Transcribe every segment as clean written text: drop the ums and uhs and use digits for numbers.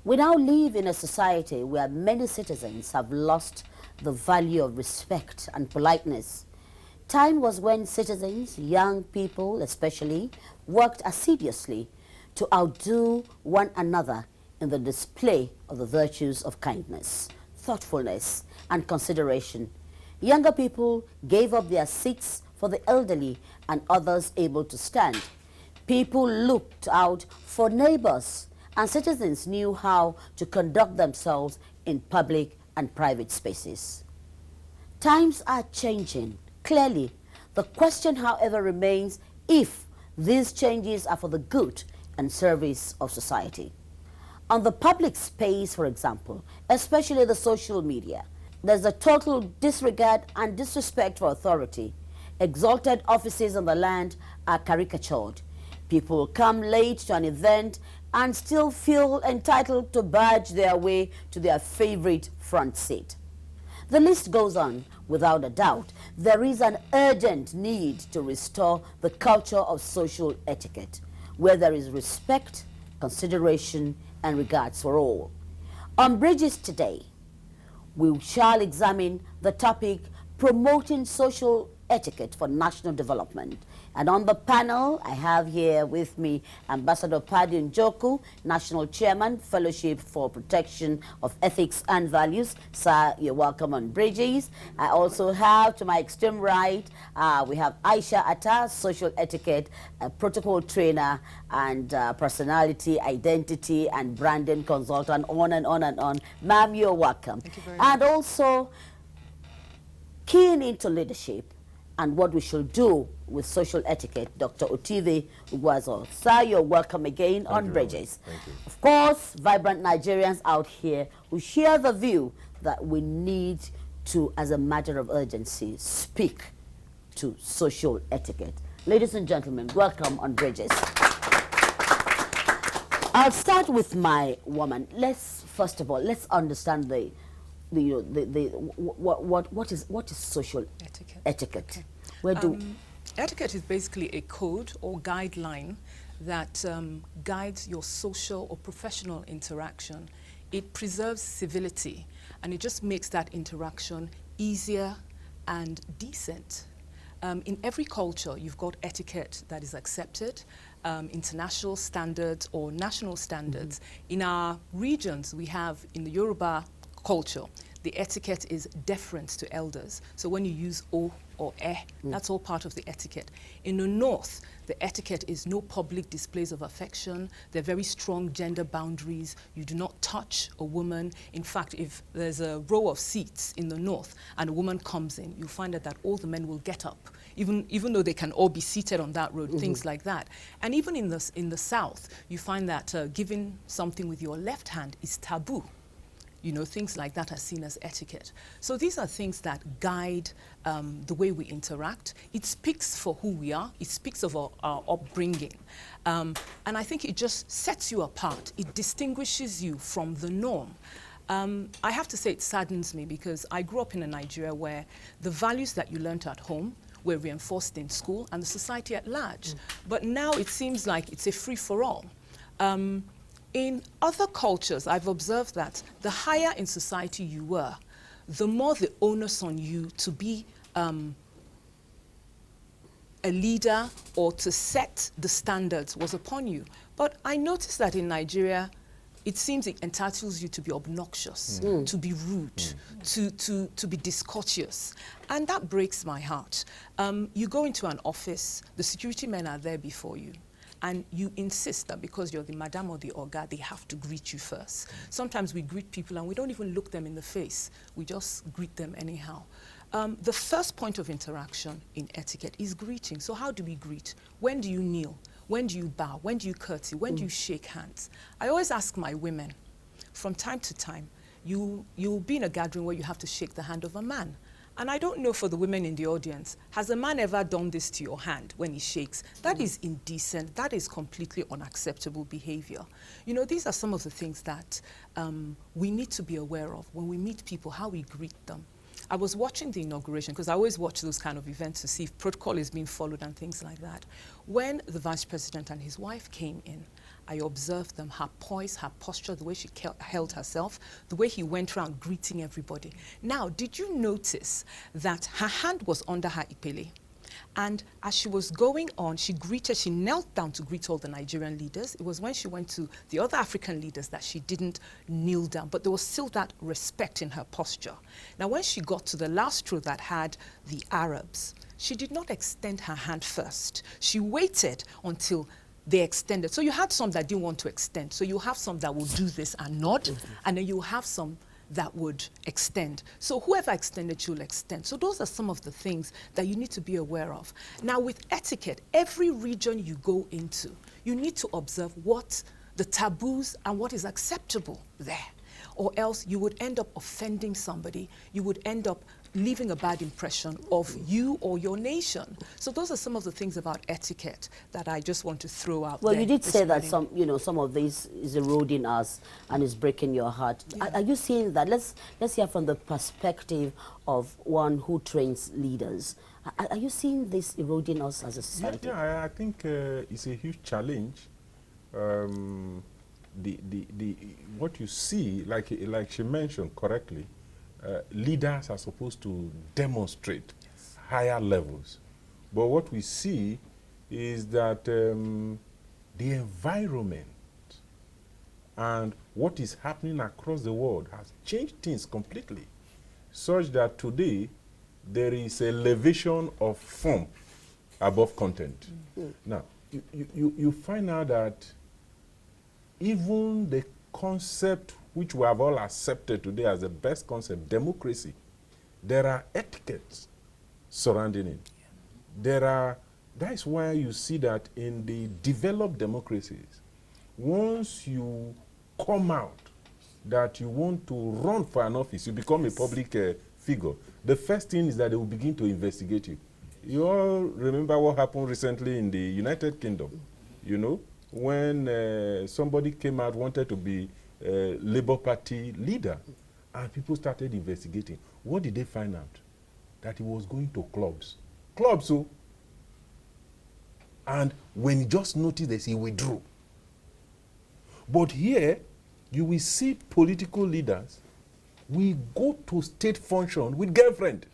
We now live in a society where many citizens have lost the value of respect and politeness. Time was when citizens, young people especially, worked assiduously to outdo one another in the display of the virtues of kindness, thoughtfulness, and consideration. Younger people gave up their seats for the elderly and others able to stand. People looked out for neighbors, and citizens knew how to conduct themselves in public and private spaces. Times are changing. Clearly, the question, however, remains if these changes are for the good and service of society. On the public space, for example, especially the social media, there's a total disregard and disrespect for authority. Exalted offices in the land are caricatured. People come late to an event and still feel entitled to barge their way to their favorite front seat. The list goes on. Without a doubt, there is an urgent need to restore the culture of social etiquette, where there is respect, consideration, and regards for all. On Bridges today, we shall examine the topic promoting social etiquette for national development. And on the panel, I have here with me Ambassador Padi Njoku, National Chairman, Fellowship for Protection of Ethics and Values. Sir, you're welcome on Bridges. I also have, to my extreme right, we have Aisha Atta, Social Etiquette, Protocol Trainer, and Personality, Identity, and Branding Consultant, on and on and on. Ma'am, you're welcome. Thank you very much. And also, keen into leadership and what we should do with social etiquette, Dr. Otive Ugwazo. Sir, you're welcome again on Bridges. Thank you. Of course, vibrant Nigerians out here who share the view that we need to, as a matter of urgency, speak to social etiquette. Ladies and gentlemen, welcome on Bridges. I'll start with my woman. First of all, let's understand what is social etiquette? Okay. Where do etiquette is basically a code or guideline that guides your social or professional interaction. It preserves civility, and it just makes that interaction easier and decent. In every culture, you've got etiquette that is accepted, international standards or national standards. In our regions, we have, in the Yoruba culture, the etiquette is deference to elders. So when you use o or that's all part of the etiquette. In the north, the etiquette is no public displays of affection. There are very strong gender boundaries. You do not touch a woman. In fact, if there's a row of seats in the north and a woman comes in, you'll find that all the men will get up, even though they can all be seated on that road, things like that. And even in the south, you find that giving something with your left hand is taboo. You know, things like that are seen as etiquette. So these are things that guide the way we interact. It speaks for who we are. It speaks of our upbringing. And I think it just sets you apart. It distinguishes you from the norm. I have to say it saddens me because I grew up in a Nigeria where the values that you learnt at home were reinforced in school and the society at large. But now it seems like it's a free-for-all. In other cultures, I've observed that the higher in society you were, the more the onus on you to be a leader or to set the standards was upon you. But I noticed that in Nigeria, it seems it entitles you to be obnoxious, to be rude, to be discourteous. And that breaks my heart. You go into an office, the security men are there before you. And you insist that because you're the madam or the oga, they have to greet you first. Sometimes we greet people and we don't even look them in the face. We just greet them anyhow. The first point of interaction in etiquette is greeting. So how do we greet? When do you kneel? When do you bow? When do you curtsy? When do you shake hands? I always ask my women, from time to time, you'll be in a gathering where you have to shake the hand of a man. And I don't know for the women in the audience, has a man ever done this to your hand when he shakes? That is indecent. That is completely unacceptable behavior. You know, these are some of the things that we need to be aware of when we meet people, how we greet them. I was watching the inauguration, because I always watch those kind of events to see if protocol is being followed and things like that. When the vice president and his wife came in, I observed them, her poise, her posture, the way she held herself, the way he went around greeting everybody. Now, did you notice that her hand was under her ipele? And as she was going on, she knelt down to greet all the Nigerian leaders. It was when she went to the other African leaders that she didn't kneel down, but there was still that respect in her posture. Now, when she got to the last row that had the Arabs, she did not extend her hand first. She waited until they extended. So you had some that didn't want to extend. So you have some that will do this and nod, and then you have some that would extend. So whoever extended, you'll extend. So those are some of the things that you need to be aware of. Now with etiquette, every region you go into, you need to observe what the taboos and what is acceptable there. Or else you would end up offending somebody. You would end up leaving a bad impression of you or your nation. So those are some of the things about etiquette that I just want to throw out there. Well, you did say that some of this is eroding us and is breaking your heart. Yeah. Are you seeing that? Let's hear from the perspective of one who trains leaders. Are you seeing this eroding us as a society? Yeah, I think it's a huge challenge. What you see, like she mentioned correctly, leaders are supposed to demonstrate higher levels. But what we see is that the environment and what is happening across the world has changed things completely, such that today there is a elevation of form above content. Mm-hmm. Now, you find out that even the concept which we have all accepted today as the best concept, democracy, there are etiquettes surrounding it. Yeah. That is why you see that in the developed democracies, once you come out that you want to run for an office, you become a public figure, the first thing is that they will begin to investigate you. You all remember what happened recently in the United Kingdom, you know, when somebody came out, wanted to be Labour Party leader, and people started investigating. What did they find out? That he was going to clubs. So, and when he just noticed this, he withdrew. But here, you will see political leaders, we go to state function with girlfriend.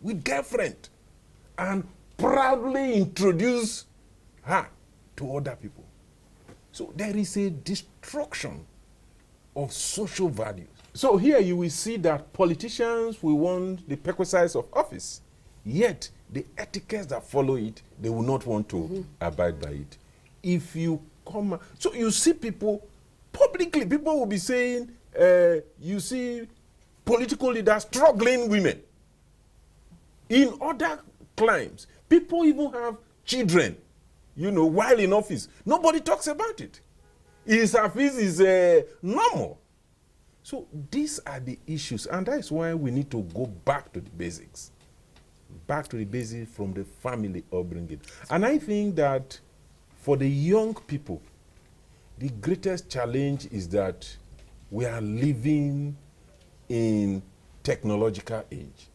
With girlfriend. And proudly introduce her to other people. So there is a destruction of social values. So here you will see that politicians will want the perquisites of office, yet the etiquettes that follow it, they will not want to abide by it. If you come, so you see people publicly, people will be saying, you see political leaders struggling women. In other climes, people even have children, you know, while in office. Nobody talks about it. His office is normal. So these are the issues, and that's why we need to go back to the basics. Back to the basics from the family upbringing. And I think that for the young people, the greatest challenge is that we are living in technological age.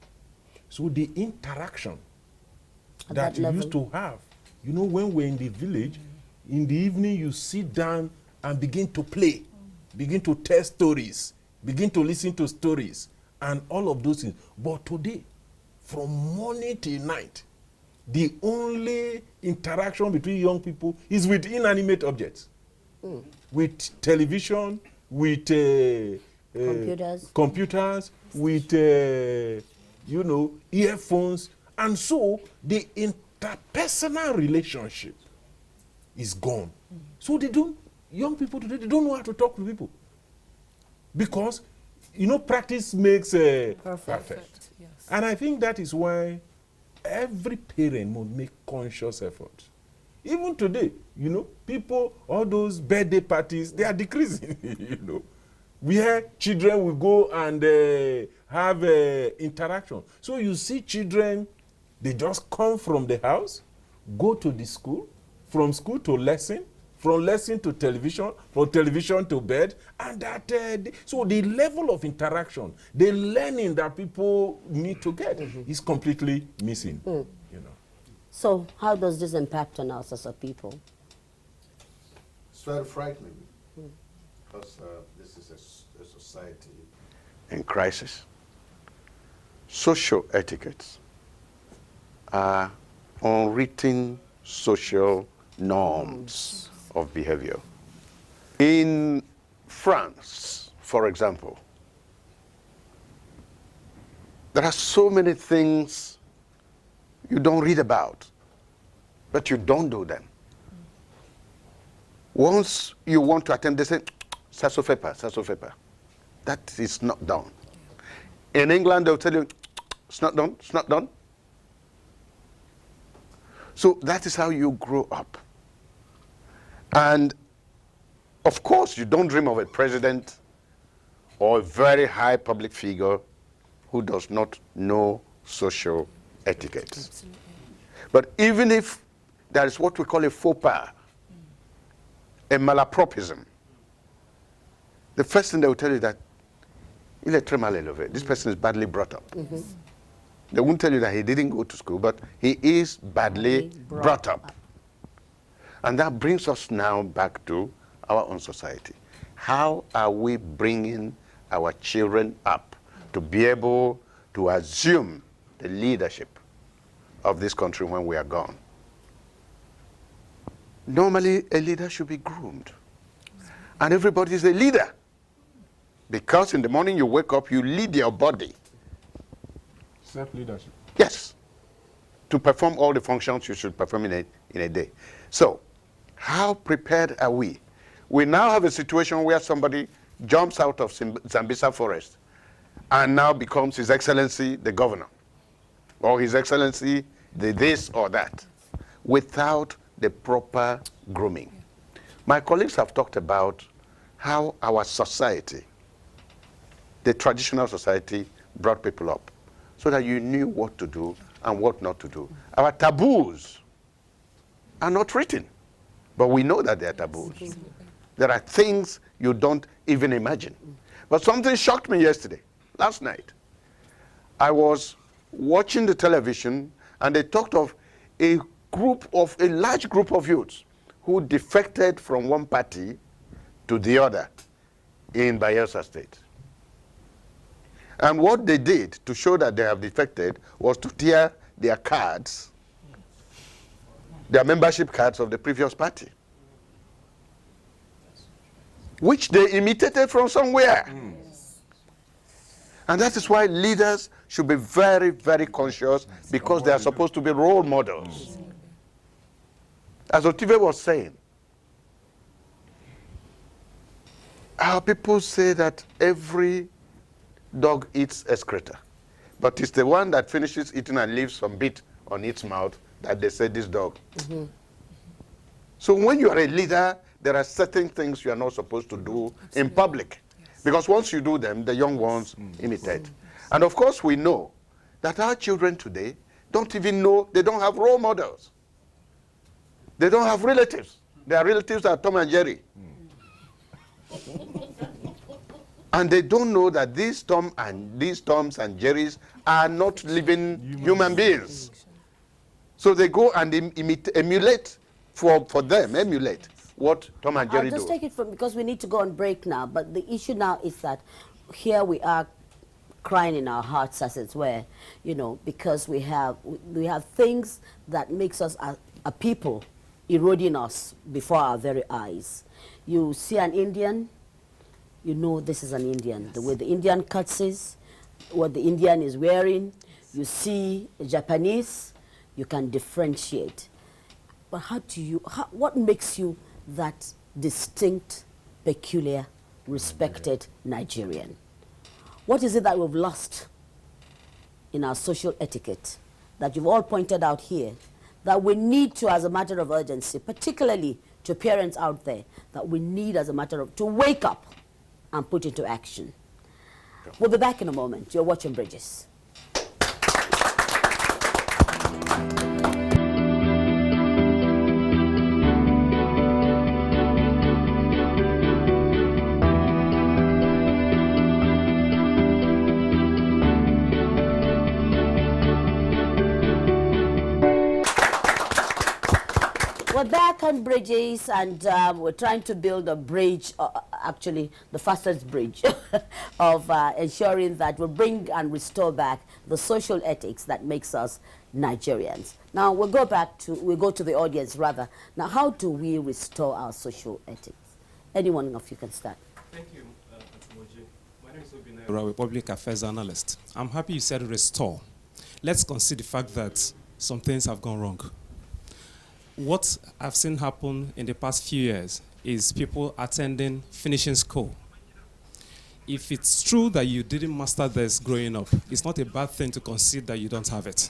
So the interaction that you used to have, you know, when we're in the village, in the evening you sit down and begin to play, begin to tell stories, begin to listen to stories, and all of those things. But today, from morning till night, the only interaction between young people is with inanimate objects, with television, with computers, with you know, earphones, and so the interpersonal relationship is gone. So young people today, they don't know how to talk to people. Because, you know, practice makes perfect. Yes. And I think that is why every parent must make conscious effort. Even today, you know, people, all those birthday parties, they are decreasing, you know. Where children will go and have interaction. So you see children, they just come from the house, go to the school, from school to lesson, from lesson to television, from television to bed, and that so the level of interaction, the learning that people need to get is completely missing. You know. So how does this impact on us as a people? It's very frightening because this is a society in crisis. Social etiquettes are unwritten social norms of behavior. In France, for example, there are so many things you don't read about, but you don't do them. Once you want to attempt, they say, ça se fait pas, ça se fait pas. That is not done. In England, they'll tell you, it's not done, it's not done. So that is how you grow up. And of course, you don't dream of a president or a very high public figure who does not know social etiquette. But even if there is what we call a faux pas, a malapropism, the first thing they will tell you that il est très mal élevé. This person is badly brought up. They won't tell you that he didn't go to school, but he is badly brought up. And that brings us now back to our own society. How are we bringing our children up to be able to assume the leadership of this country when we are gone? Normally, a leader should be groomed. And everybody is a leader. Because in the morning you wake up, you lead your body. Self-leadership. Yes. To perform all the functions you should perform in a day. So, how prepared are we? We now have a situation where somebody jumps out of Zambisa forest and now becomes His Excellency the governor, or His Excellency the this or that, without the proper grooming. My colleagues have talked about how our society, the traditional society, brought people up so that you knew what to do and what not to do. Our taboos are not written, but we know that they are taboos. There are things you don't even imagine. But something shocked me last night. I was watching the television and they talked of a large group of youths who defected from one party to the other in Bayelsa State. And what they did to show that they have defected was to tear their cards, their membership cards of the previous party, which they imitated from somewhere. And that is why leaders should be very, very conscious, because they are supposed to be role models. As Otive was saying, our people say that every dog eats excreta, but it's the one that finishes eating and leaves some bit on its mouth that they say this dog. So when you are a leader, there are certain things you are not supposed to do in public, because once you do them, the young ones imitate. And of course, we know that our children today don't even know, they don't have role models. They don't have relatives. Their relatives are Tom and Jerry. And they don't know that these Toms and Jerrys are not living human beings. So they go and emulate what Tom and Jerry do. I'll just take it from, because we need to go on break now, but the issue now is that here we are crying in our hearts, as it were, because we have things that makes us a people eroding us before our very eyes. You see an Indian, you know this is an Indian. The way the Indian cuts is, what the Indian is wearing. You see a Japanese, you can differentiate. But what makes you that distinct, peculiar, respected Nigerian? What is it that we've lost in our social etiquette that you've all pointed out here, that we need to, as a matter of urgency, particularly to parents out there, that we need as a matter of, to wake up and put into action? We'll be back in a moment. You're watching Bridges. We're back on bridges, and we're trying to build a bridge, actually the fastest bridge of ensuring that we bring and restore back the social ethics that makes us Nigerians. Now we go to the audience rather. Now, how do we restore our social ethics? Any one of you can start. Thank you, my name is Obinna, a public affairs analyst. I'm happy you said restore. Let's consider the fact that some things have gone wrong. What I've seen happen in the past few years is people attending finishing school. If it's true that you didn't master this growing up, it's not a bad thing to consider that you don't have it.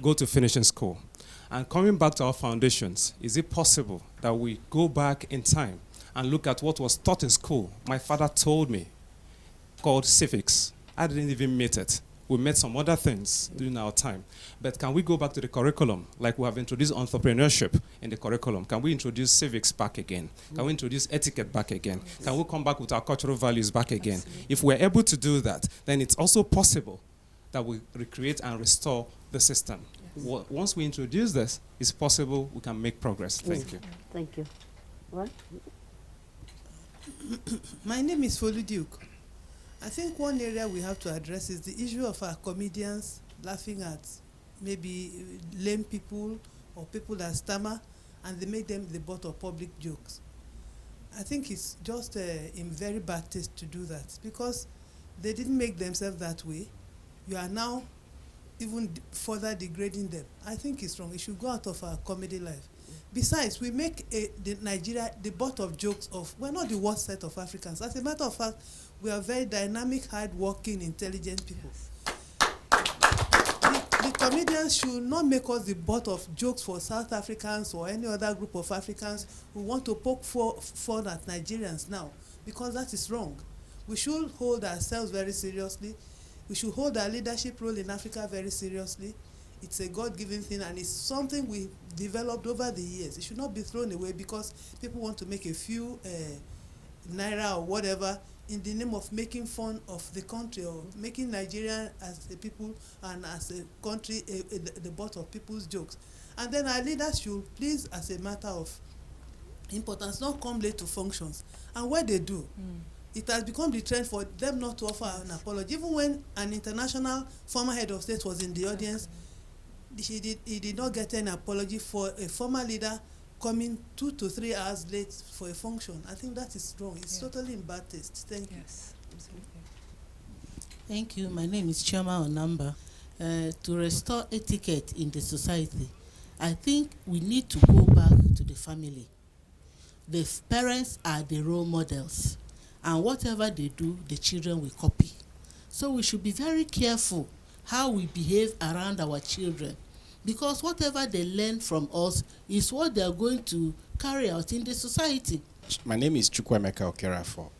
Go to finishing school. And coming back to our foundations, is it possible that we go back in time and look at what was taught in school? My father told me, called civics. I didn't even meet it. We met some other things during our time. But can we go back to the curriculum? Like we have introduced entrepreneurship in the curriculum. Can we introduce civics back again? Can we introduce etiquette back again? Yes. Can we come back with our cultural values back again? Absolutely. If we're able to do that, then it's also possible that we recreate and restore the system. Yes. Once we introduce this, it's possible we can make progress. Thank you. Thank you. What? My name is Folu Duke. I think one area we have to address is the issue of our comedians laughing at maybe lame people or people that stammer, and they make them the butt of public jokes. I think it's just in very bad taste to do that, because they didn't make themselves that way. You are now even further degrading them. I think it's wrong. It should go out of our comedy life. Besides, we make Nigeria the butt of jokes of, we're not the worst set of Africans. As a matter of fact, we are very dynamic, hard-working, intelligent people. The comedians should not make us the butt of jokes for South Africans or any other group of Africans who want to poke fun at Nigerians now, because that is wrong. We should hold ourselves very seriously. We should hold our leadership role in Africa very seriously. It's a God-given thing, and it's something we developed over the years. It should not be thrown away because people want to make a few naira or whatever in the name of making fun of the country, or making Nigeria as a people and as a country the butt of people's jokes. And then our leaders should please, as a matter of importance, not come late to functions. And where they do, it has become the trend for them not to offer an apology. Even when an international former head of state was in the audience, he did not get an apology for a former leader coming 2 to 3 hours late for a function. I think that is wrong. It's totally in bad taste. Thank you. Yes, absolutely. Thank you. My name is Chioma Onamba. To restore etiquette in the society, I think we need to go back to the family. The parents are the role models, and whatever they do, the children will copy. So we should be very careful how we behave around our children, because whatever they learn from us is what they are going to carry out in the society. My name is Chukwuemeka Okerafo.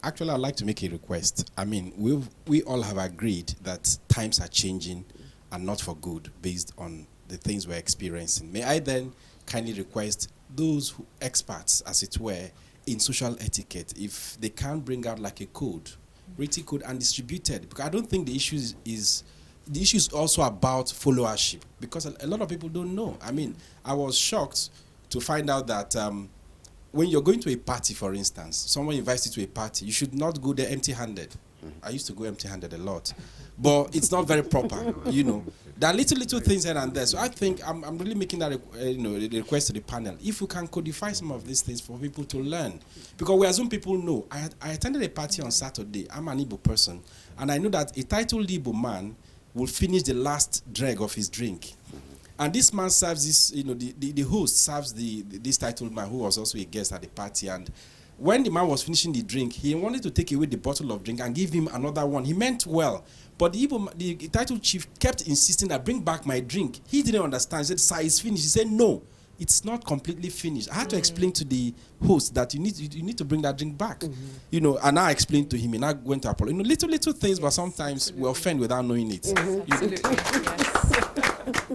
Actually, I'd like to make a request. I mean, we all have agreed that times are changing and not for good based on the things we're experiencing. May I then kindly request those experts, as it were, in social etiquette, if they can bring out like a code, written code and distributed, because I don't think the issue is also about followership, because a lot of people don't know. I mean, I was shocked to find out that when you're going to a party, for instance, someone invites you to a party, you should not go there empty-handed. I used to go empty-handed a lot, but it's not very proper, you know. There are little things here and there. So I think I'm really making that the request to the panel. If we can codify some of these things for people to learn, because we assume people know. I attended a party on Saturday. I'm an Igbo person, and I know that a titled Igbo man will finish the last dreg of his drink. And this man serves this, the host serves this titled man who was also a guest at the party. And when the man was finishing the drink, he wanted to take away the bottle of drink and give him another one. He meant well. But the titled chief kept insisting that bring back my drink. He didn't understand. He said, sir, it's finished. He said, no, it's not completely finished. I had to explain to the host that you need to bring that drink back. And I explained to him, and I went to apologize. Little things, but sometimes we offend without knowing it. Absolutely, yes.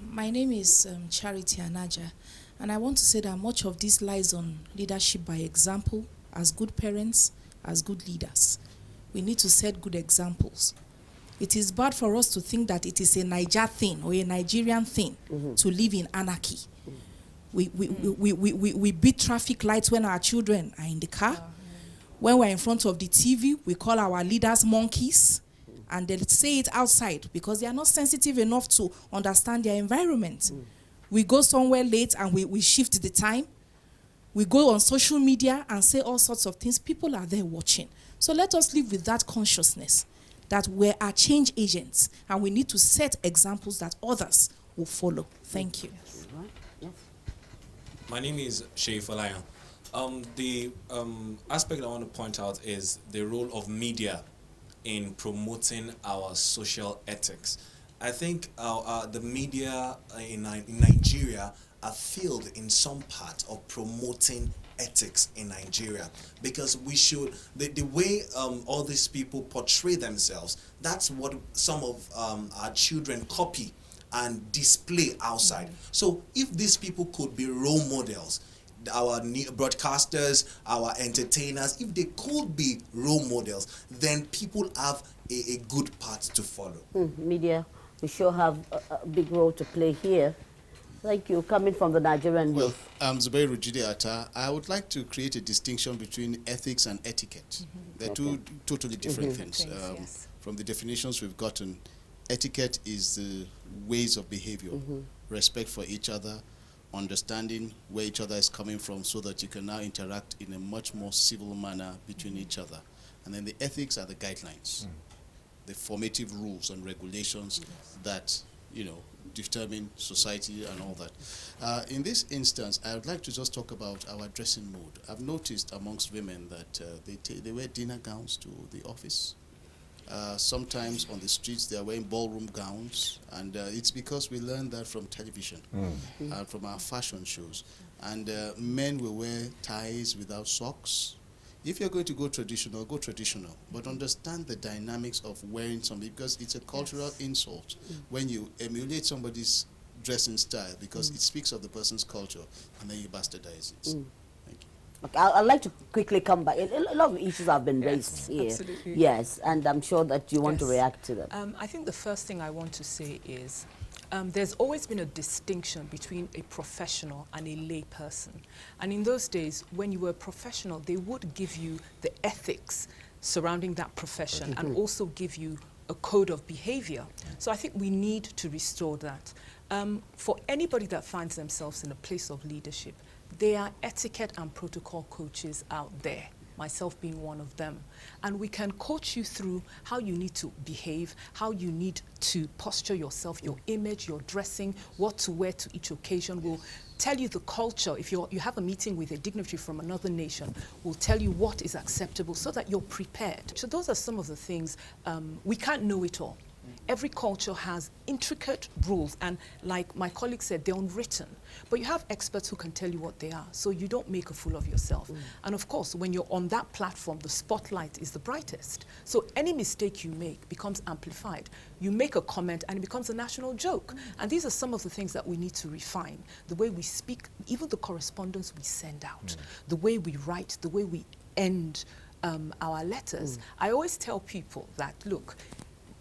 My name is Charity Anaja, and I want to say that much of this lies on leadership by example, as good parents, as good leaders. We need to set good examples. It is bad for us to think that it is a Niger thing or a Nigerian thing to live in anarchy. We beat traffic lights when our children are in the car. When we're in front of the TV, we call our leaders monkeys, and they'll say it outside because they are not sensitive enough to understand their environment. We go somewhere late and we shift the time. We go on social media and say all sorts of things. People are there watching. So let us live with that consciousness that we are change agents and we need to set examples that others will follow. Thank you. My name is Shay Falayan. The aspect I want to point out is the role of media in promoting our social ethics. I think the media in Nigeria are failed in some part of promoting ethics in Nigeria, because we should, the way all these people portray themselves, that's what some of our children copy and display outside. So if these people could be role models, our broadcasters, our entertainers, if they could be role models, then people have a good path to follow. Media, we sure have a big role to play here. Thank you. Coming from the Nigerian youth. Zubairu Jide Atta, I would like to create a distinction between ethics and etiquette. They're two totally different things. From the definitions we've gotten, etiquette is the ways of behavior, respect for each other, understanding where each other is coming from so that you can now interact in a much more civil manner between each other. And then the ethics are the guidelines, the formative rules and regulations that, determine society and all that. In this instance, I would like to just talk about our dressing mode. I've noticed amongst women that they wear dinner gowns to the office. Sometimes on the streets they are wearing ballroom gowns, and it's because we learned that from television, from our fashion shows. And men will wear ties without socks. If you're going to go traditional, but understand the dynamics of wearing something, because it's a cultural insult when you emulate somebody's dressing style because it speaks of the person's culture and then you bastardize it. Thank you. Okay, I'd like to quickly come back. A lot of issues have been raised here. Absolutely. Yes, and I'm sure that you want to react to them. I think the first thing I want to say is there's always been a distinction between a professional and a lay person. And in those days, when you were a professional, they would give you the ethics surrounding that profession and also give you a code of behavior. So I think we need to restore that. For anybody that finds themselves in a place of leadership, there are etiquette and protocol coaches out there, myself being one of them. And we can coach you through how you need to behave, how you need to posture yourself, your image, your dressing, what to wear to each occasion. We'll tell you the culture. If you have a meeting with a dignitary from another nation, we'll tell you what is acceptable so that you're prepared. So those are some of the things. We can't know it all. Every culture has intricate rules, and like my colleague said, they're unwritten. But you have experts who can tell you what they are, so you don't make a fool of yourself. And of course, when you're on that platform, the spotlight is the brightest. So any mistake you make becomes amplified. You make a comment and it becomes a national joke. And these are some of the things that we need to refine. The way we speak, even the correspondence we send out, the way we write, the way we end our letters. I always tell people that, look,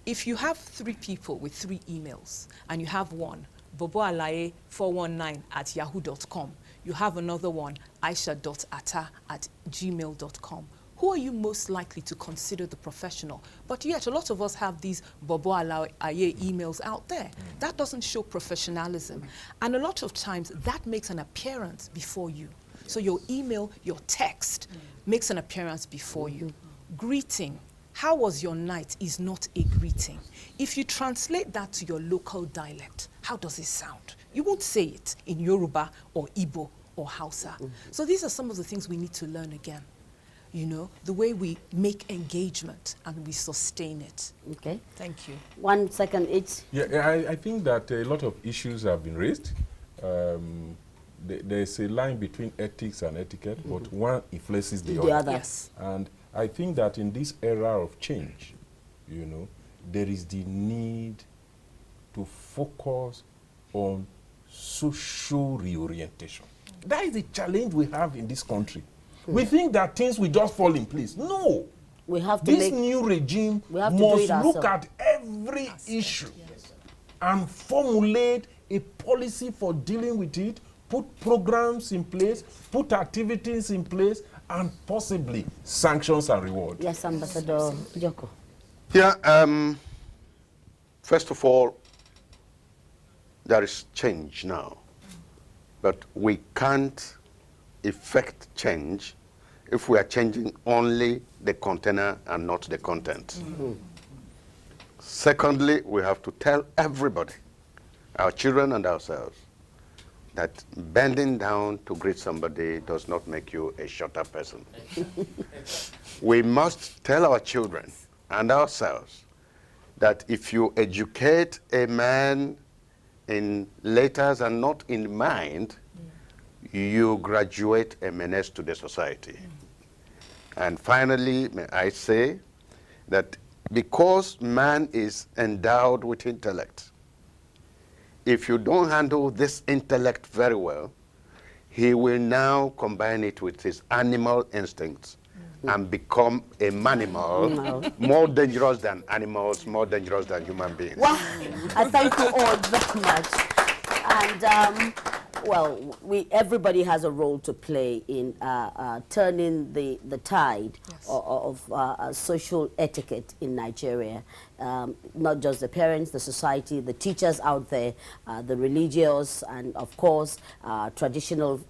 if you have 3 people with 3 emails and you have one, boboalaye419@yahoo.com, you have another one, aisha.atta@gmail.com, who are you most likely to consider the professional? But yet a lot of us have these boboalaye emails out there. That doesn't show professionalism. And a lot of times that makes an appearance before you. So your email, your text makes an appearance before you. Greeting. How was your night is not a greeting. If you translate that to your local dialect, how does it sound? You won't say it in Yoruba or Igbo or Hausa. So these are some of the things we need to learn again. The way we make engagement and we sustain it. Okay. Thank you. 1 second each. Yeah, I think that a lot of issues have been raised. There's a line between ethics and etiquette, but one influences the other. Yes. And I think that in this era of change, there is the need to focus on social reorientation. That is the challenge we have in this country. We think that things will just fall in place. No. We have to this new regime must look at every issue and formulate a policy for dealing with it, put programs in place, put activities in place, and possibly sanctions and rewards. Yes, Ambassador Joko. Yeah, first of all, there is change now, but we can't effect change if we are changing only the container and not the content. Secondly, we have to tell everybody, our children and ourselves, that bending down to greet somebody does not make you a shorter person. We must tell our children and ourselves that if you educate a man in letters and not in mind, you graduate a menace to the society. And finally, may I say that because man is endowed with intellect, if you don't handle this intellect very well, he will now combine it with his animal instincts and become a manimal, more dangerous than animals, more dangerous than human beings. Well, I thank you all very much. And, well, everybody has a role to play in turning the tide of social etiquette in Nigeria. Not just the parents, the society, the teachers out there, the religious, and of course, traditional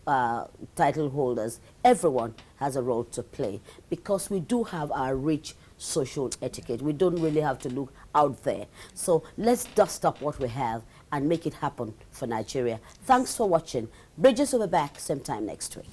title holders. Everyone has a role to play because we do have our rich social etiquette. We don't really have to look out there. So let's dust up what we have and make it happen for Nigeria. Thanks for watching. Bridges will be back same time next week.